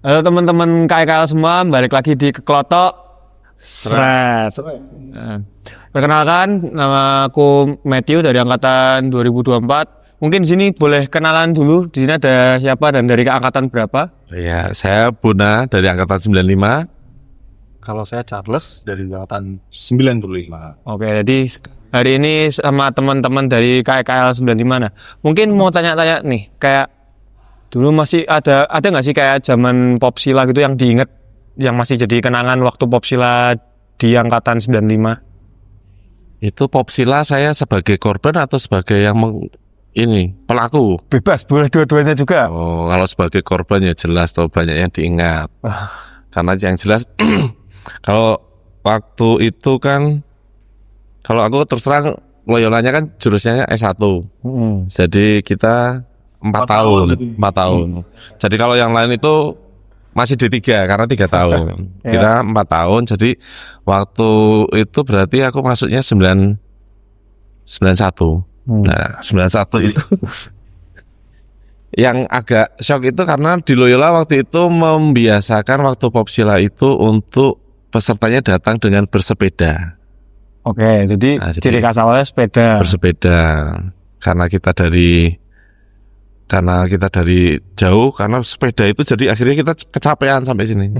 Halo teman-teman KKL semua, balik lagi di Keklotok Sret. Perkenalkan, nama aku Matthew dari angkatan 2024. Mungkin di sini boleh kenalan dulu. Di sini ada siapa dan dari angkatan berapa? Ya, saya Buna dari angkatan 95. Kalau saya Charles dari angkatan 95. Oke, jadi hari ini sama teman-teman dari KKL 95. Nah, mungkin mau tanya-tanya nih, kayak dulu masih ada nggak sih kayak zaman Popsila gitu yang diinget, yang masih jadi kenangan waktu Popsila di angkatan 95? Itu Popsila saya sebagai korban atau sebagai yang pelaku? Bebas, boleh dua-duanya juga. Oh, kalau sebagai korban ya jelas tuh banyak yang diingat. Karena yang jelas kalau waktu itu kan, kalau aku terus terang Loyolanya kan jurusannya S1. Jadi kita 4 tahun. Jadi kalau yang lain itu masih D3 karena 3 tahun. Kita 4 tahun. Jadi waktu itu berarti aku masuknya 91. Nah, 91 itu yang agak shock itu karena di Loyola waktu itu membiasakan waktu Popsila itu untuk pesertanya datang dengan bersepeda. Oke, jadi ciri khas awalnya sepeda. Bersepeda. Karena kita dari jauh, karena sepeda itu jadi akhirnya kita kecapean sampai sini.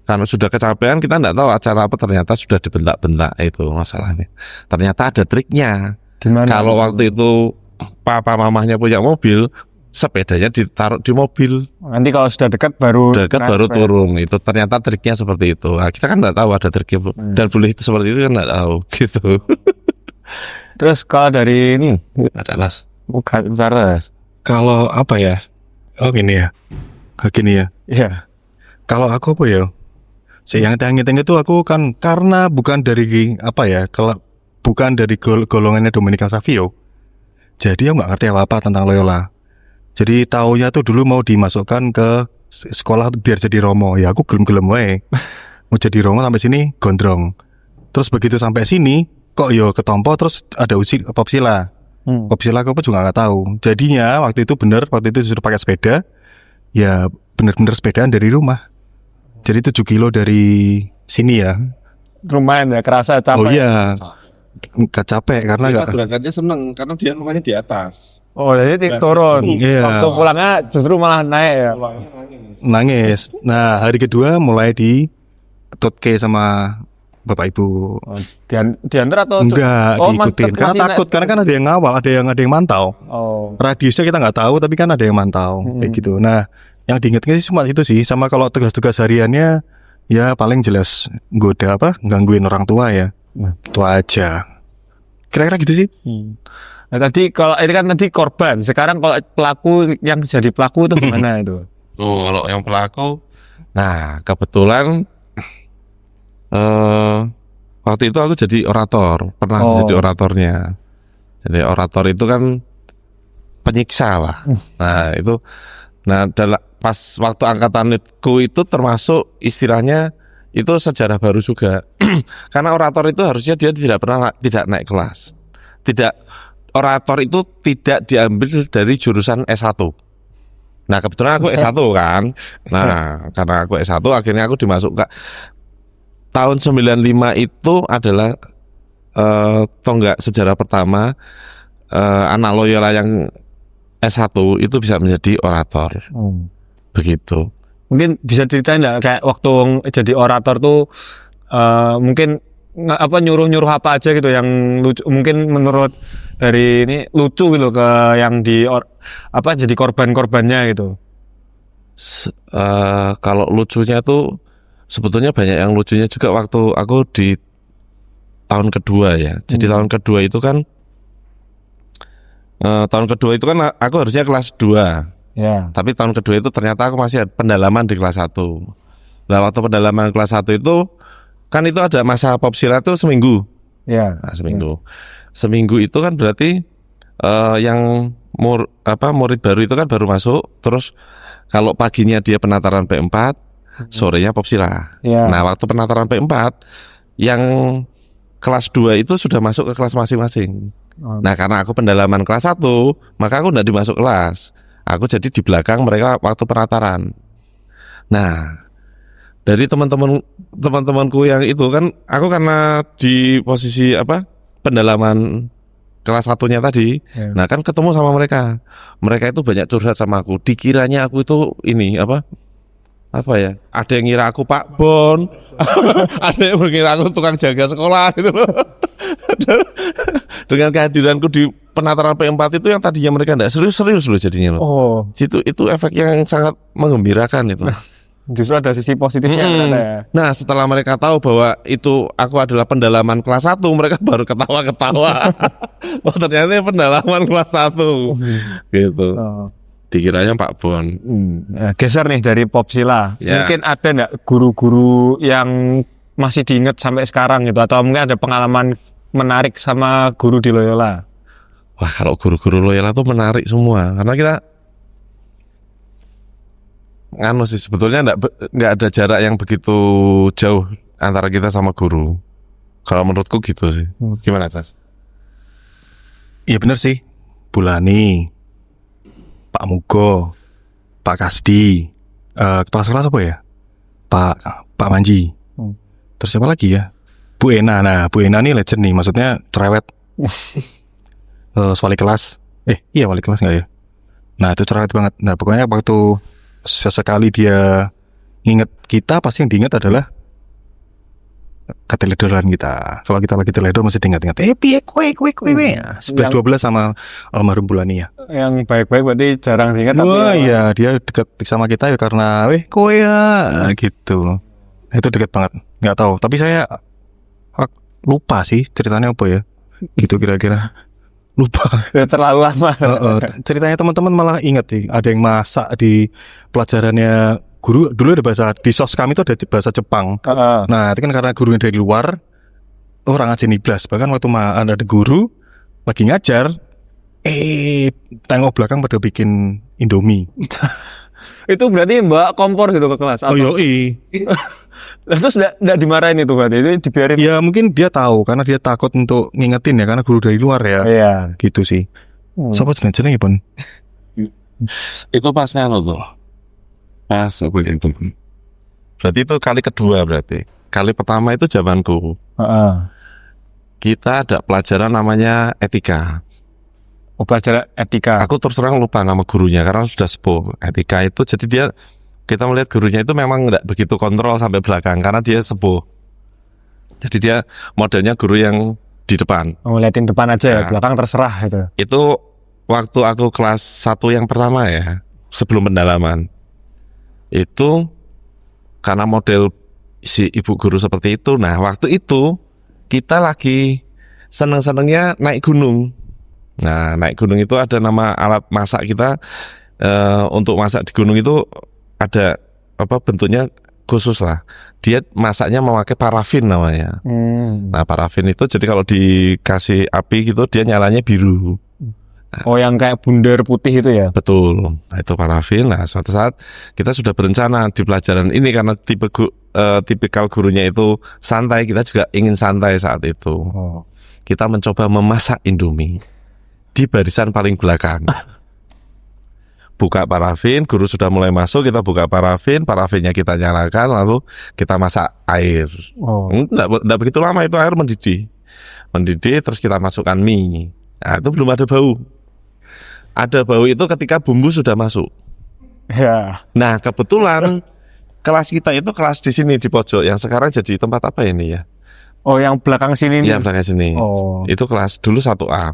Karena sudah kecapean, kita enggak tahu acara apa, ternyata sudah dibentak-bentak, itu masalahnya. Ternyata ada triknya. Gimana? Kalau waktu itu papa mamahnya punya mobil, sepedanya ditaruh di mobil. Nanti kalau sudah dekat baru Turun. Itu ternyata triknya seperti itu. Nah, kita kan enggak tahu ada triknya. Dan boleh itu seperti itu kan enggak tahu gitu. Terus kalau dari ini Charles. bukan Charles. Kalau apa ya? Oh gini ya. Iya. Kalau aku apa ya? Yang tengah-tengah itu aku kan karena bukan dari bukan dari golongannya Dominican Savio. Jadi aku nggak ngerti apa-apa tentang Loyola. Jadi taunya tuh dulu mau dimasukkan ke sekolah biar jadi romo. Ya aku gelem-gelem wae. Mau jadi romo sampai sini gondrong. Terus begitu sampai sini kok yo ketompo terus ada uji Popsila. Popsila aku juga nggak tahu. Jadinya waktu itu disuruh pakai sepeda. Ya bener-bener sepedaan dari rumah. Jadi 7 kilo dari sini ya. Lumayan ya, kerasa capek. Oh iya. Nggak capek karena nggak. Berangkatnya seneng karena dia rumahnya di atas. Oh, jadi turun. Iya. Waktu pulangnya justru malah naik ya. Nangis. Nah hari kedua mulai di tutke sama bapak ibu. Diantar atau Enggak diikutin karena takut karena kan ada yang ngawal, ada yang mantau. Oh. Radiusnya kita nggak tahu tapi kan ada yang mantau kayak gitu. Nah yang diingetkan sih cuma itu sih, sama kalau tugas-tugas hariannya ya paling jelas gangguin orang tua ya. Itu aja. Kira-kira gitu sih. Nah tadi kalau ini kan tadi korban, sekarang kalau pelaku yang jadi pelaku itu gimana itu? Oh, kalau yang pelaku, nah kebetulan waktu itu aku jadi orator, pernah jadi oratornya. Jadi orator itu kan penyiksa lah. Pas waktu angkatanku itu termasuk istilahnya itu sejarah baru juga. Karena orator itu harusnya dia tidak naik kelas. Orator itu tidak diambil dari jurusan S1. Nah, kebetulan aku S1 kan. Nah, karena aku S1 akhirnya aku dimasukkan. Tahun 95 itu adalah tonggak sejarah pertama anak Loyola yang S1 itu bisa menjadi orator. Begitu. Mungkin bisa ceritain nggak kayak waktu jadi orator tuh mungkin nyuruh apa aja gitu yang lucu, mungkin menurut dari ini lucu gitu ke yang jadi korban-korbannya gitu. Kalau lucunya tuh sebetulnya banyak yang lucunya juga waktu aku di tahun kedua ya. Jadi tahun kedua itu kan aku harusnya kelas 2. Ya. Tapi tahun kedua itu ternyata aku masih ada pendalaman di kelas 1. Nah, waktu pendalaman kelas 1 itu kan itu ada masa Popsila itu seminggu. Ya. Nah, seminggu. Seminggu itu kan berarti yang murid baru itu kan baru masuk, terus kalau paginya dia penataran P4, sorenya Popsila. Ya. Nah, waktu penataran P4 yang kelas 2 itu sudah masuk ke kelas masing-masing. Nah, karena aku pendalaman kelas 1, maka aku enggak dimasuk kelas. Aku jadi di belakang mereka waktu penataran. Nah, dari teman-temanku yang itu kan, aku karena di posisi pendalaman kelas 1-nya tadi, nah kan ketemu sama mereka. Mereka itu banyak curhat sama aku. Dikiranya aku itu ini ya? Ada yang ngira aku Pak Bon, ada yang mengira aku tukang jaga sekolah gitu loh. Dengan kehadiranku di penataran P4 itu yang tadinya mereka enggak serius-serius loh jadinya loh. Oh, Itu efek yang sangat menggembirakan itu. justru ada sisi positifnya ternyata ya. Nah, setelah mereka tahu bahwa itu aku adalah pendalaman kelas 1, mereka baru ketawa-ketawa. Oh, ternyata pendalaman kelas 1. Gitu. Oh. Dikiranya Pak Bon. Geser nih dari Popsila. Ya. Mungkin ada nggak guru-guru yang masih diingat sampai sekarang gitu, atau mungkin ada pengalaman menarik sama guru di Loyola? Wah, kalau guru-guru Loyola tuh menarik semua, karena kita sih sebetulnya nggak ada jarak yang begitu jauh antara kita sama guru. Kalau menurutku gitu sih. Gimana, Cas? Iya bener sih. Bulani, Pak Mugo, Pak Kasdi, kepala sekolah apa ya? Pak Manji. Terus siapa lagi ya? Bu Ena. Nah, Bu Ena nih legend nih, maksudnya cerewet. Wali kelas. Iya wali kelas nggak ya? Nah itu cerewet banget. Nah pokoknya waktu sesekali dia nginget kita, pasti yang diingat adalah keteledoran kita. Kalau kita lagi teledor masih diingat-ingat. Piye kowe. 11-12 sama almarhum Bulani ya. Yang baik-baik berarti jarang diingat. Wah iya, dia dekat sama kita ya karena kowe ya gitu. Itu dekat banget. Nggak tahu. Tapi saya lupa sih ceritanya apa ya. Gitu kira-kira. Lupa. Ya, terlalu lama. Ceritanya teman-teman malah ingat sih. Ada yang masak di pelajarannya guru. Dulu ada bahasa di sos kami itu ada bahasa Jepang. Nah itu kan karena gurunya dari luar, orang aja niblas. Bahkan waktu ada guru lagi ngajar, tengok belakang pada bikin Indomie. Itu berarti Mbak kompor gitu ke kelas? Oh yoi. Terus enggak dimarahin itu berarti? Itu dibiarin? Ya mungkin dia tahu karena dia takut untuk ngingetin ya, karena guru dari luar ya. Iya. Gitu sih. Sopo jenenge Pon? Itu pasnya lo tuh. Pas aku itu. Berarti itu kali kedua berarti. Kali pertama itu zamanku. Kita ada pelajaran namanya etika. Oh, pelajaran etika. Aku terus terang lupa nama gurunya karena sudah sepuh. Etika itu jadi kita melihat gurunya itu memang nggak begitu kontrol sampai belakang karena dia sepuh. Jadi dia modelnya guru yang di depan. Oh, liatin depan aja ya, belakang terserah gitu. Itu waktu aku kelas 1 yang pertama ya, sebelum pendalaman. Itu karena model si ibu guru seperti itu. Nah, waktu itu kita lagi seneng-senengnya naik gunung. Nah, naik gunung itu ada nama alat masak kita, untuk masak di gunung itu ada bentuknya khusus lah. Dia masaknya memakai parafin namanya. Nah, parafin itu jadi kalau dikasih api gitu dia nyalanya biru. Nah, oh, yang kayak bundar putih itu ya? Betul. Nah, itu parafin. Nah, suatu saat kita sudah berencana di pelajaran ini karena tipikal gurunya itu santai, kita juga ingin santai saat itu. Kita mencoba memasak Indomie di barisan paling belakang. Buka parafin, guru sudah mulai masuk, kita buka parafinnya kita nyalakan, lalu kita masak air. Nggak begitu lama itu air mendidih, terus kita masukkan mie. Nah, itu belum ada bau. Ada bau itu ketika bumbu sudah masuk. Ya. Nah, kebetulan kelas kita itu kelas di sini di pojok, yang sekarang jadi tempat apa ini ya? Oh, yang belakang sini nih? Iya, belakang sini. Oh. Itu kelas dulu 1A.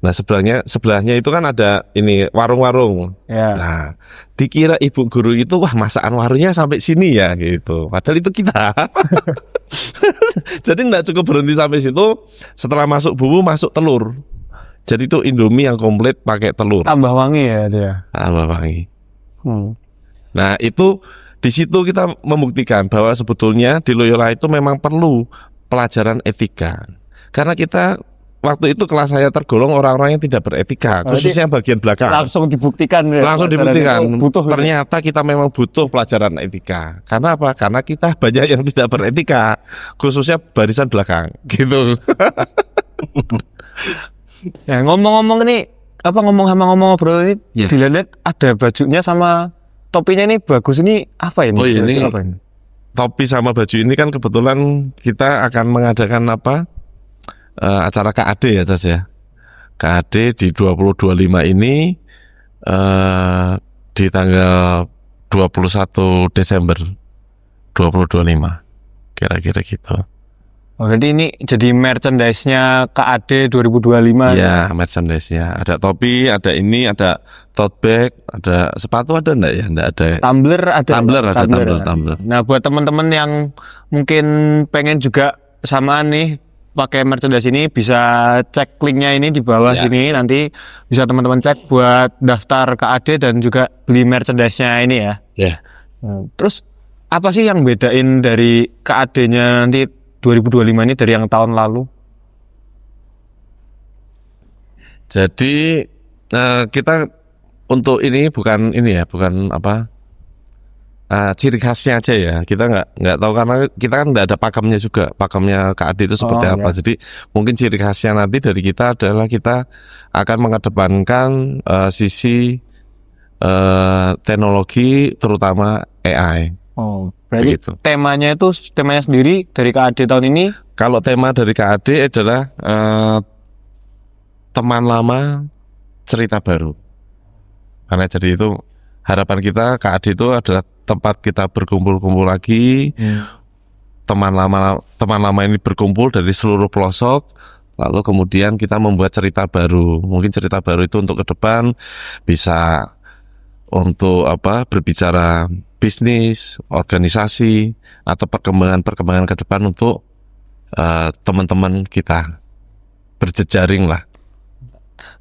Nah, sebelahnya itu kan ada ini warung-warung. Ya. Nah, dikira ibu guru itu wah masakan warungnya sampai sini ya gitu. Padahal itu kita. Jadi enggak cukup berhenti sampai situ. Setelah masuk bumbu masuk telur. Jadi itu Indomie yang komplit pakai telur. Tambah wangi ya dia. Tambah wangi. Nah, itu di situ kita membuktikan bahwa sebetulnya di Loyola itu memang perlu pelajaran etika. Karena kita waktu itu kelas saya tergolong orang-orang yang tidak beretika, khususnya bagian belakang. Langsung dibuktikan ya. Langsung dibuktikan. Butuh, ternyata kita memang butuh pelajaran etika. Karena apa? Karena kita banyak yang tidak beretika, khususnya barisan belakang. Gitu. Ya, ngomong-ngomong ini ngomong ngobrol ini, dilihat ada bajunya sama topinya ini bagus, ini apa ini? Oh, ini Apa ini? topi sama baju ini kan kebetulan kita akan mengadakan acara KAD ya Cas ya. KAD di 2025 ini di tanggal 21 Desember 2025 kira-kira gitu. Oh, jadi ini jadi merchandise-nya KAD 2025. Ya, merchandise-nya. Ada topi, ada ini, ada tote bag, ada sepatu ada enggak ya? Enggak ada. Tumbler ada. Tumbler. Nah, buat teman-teman yang mungkin pengen juga samaan nih pakai merchandise ini, bisa cek linknya ini di bawah sini. Nanti bisa teman-teman cek buat daftar KAD dan juga beli merchandise-nya ini ya. Ya. Terus apa sih yang bedain dari KAD-nya nanti 2025 ini dari yang tahun lalu? Jadi kita untuk ini bukan ciri khasnya aja ya. Kita nggak tahu karena kita kan nggak ada pakemnya juga. Pakemnya KAD itu seperti apa. Jadi mungkin ciri khasnya nanti dari kita adalah kita akan mengedepankan sisi teknologi terutama AI. Oh, berarti Begitu. temanya sendiri dari KAD tahun ini. Kalau tema dari KAD adalah teman lama cerita baru. Karena jadi itu harapan kita KAD itu adalah tempat kita berkumpul-kumpul lagi. Teman lama ini berkumpul dari seluruh pelosok. Lalu kemudian kita membuat cerita baru. Mungkin cerita baru itu untuk ke depan bisa untuk berbicara bisnis, organisasi, atau perkembangan ke depan untuk teman-teman kita berjejaring lah.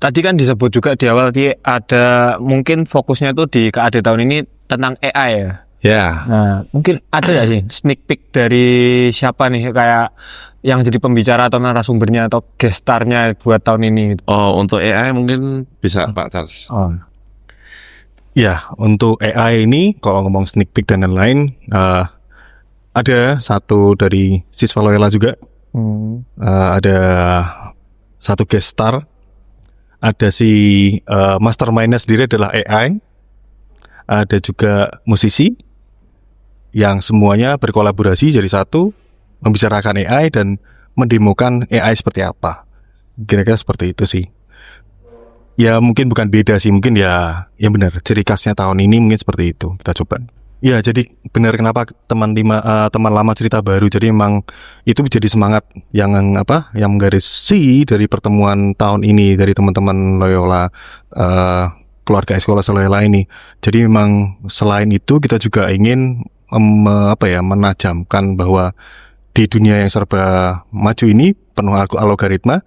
Tadi kan disebut juga di awal ada mungkin fokusnya tuh di KAD tahun ini tentang AI ya. Ya. Nah, mungkin ada nggak sih sneak peek dari siapa nih kayak yang jadi pembicara atau narasumbernya atau guest star-nya buat tahun ini? Oh, untuk AI mungkin bisa Pak Charles. Oh. Ya, untuk AI ini kalau ngomong sneak peek dan lain-lain, ada satu dari siswa Loyola juga, ada satu guest star, ada si mastermind-nya sendiri adalah AI, ada juga musisi yang semuanya berkolaborasi jadi satu, membicarakan AI dan mendemokan AI seperti apa. Kira-kira seperti itu sih. Ya mungkin bukan beda sih, mungkin ya benar. Ciri khasnya tahun ini mungkin seperti itu. Kita coba. Ya jadi benar kenapa teman lama cerita baru. Jadi memang itu menjadi semangat yang menggarisi dari pertemuan tahun ini dari teman-teman Loyola, keluarga Sekolah Loyola ini. Jadi memang selain itu kita juga ingin menajamkan bahwa di dunia yang serba maju ini penuh algoritma,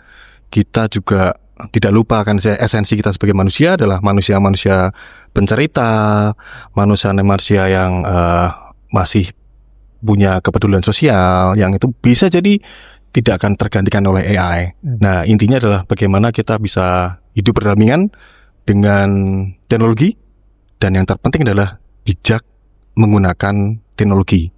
kita juga tidak lupa akan esensi kita sebagai manusia adalah manusia pencerita, manusia yang masih punya kepedulian sosial yang itu bisa jadi tidak akan tergantikan oleh AI. Nah, intinya adalah bagaimana kita bisa hidup berdampingan dengan teknologi dan yang terpenting adalah bijak menggunakan teknologi.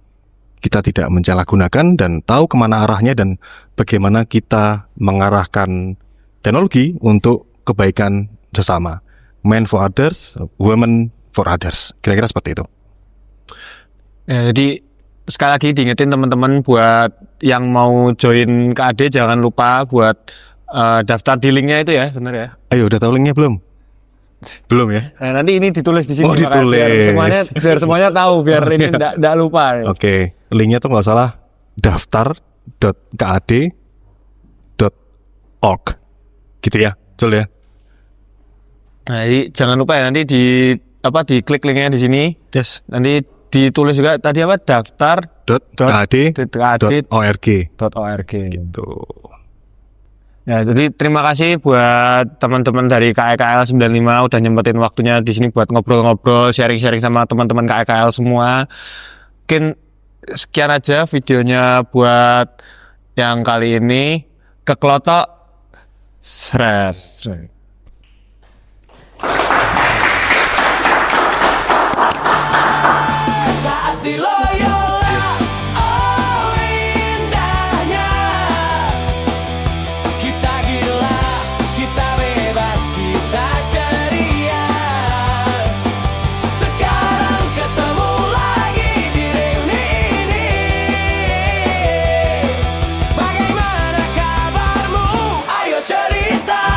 Kita tidak menyalahgunakan dan tahu kemana arahnya dan bagaimana kita mengarahkan teknologi untuk kebaikan sesama. Men for others, women for others. Kira-kira seperti itu. Ya, jadi sekali lagi diingetin teman-teman buat yang mau join KAD jangan lupa buat daftar di linknya itu ya, benar ya? Ayo, udah tahu linknya belum? Belum ya? Nah, nanti ini ditulis di sini. Oh, ditulis. Biar semuanya tahu, biar ini tidak lupa. Ya. Oke, linknya tuh nggak salah daftar.kad.org. Gitu ya, betul ya. Nah, jadi jangan lupa ya nanti diklik linknya di sini. Yes. Nanti ditulis juga tadi .kad.org. gitu. Ya, jadi terima kasih buat teman-teman dari KEKL 95 udah nyempetin waktunya di sini buat ngobrol-ngobrol, sharing-sharing sama teman-teman KEKL semua. Mungkin sekian aja videonya buat yang kali ini. Keklotok sret. Sekarang cerita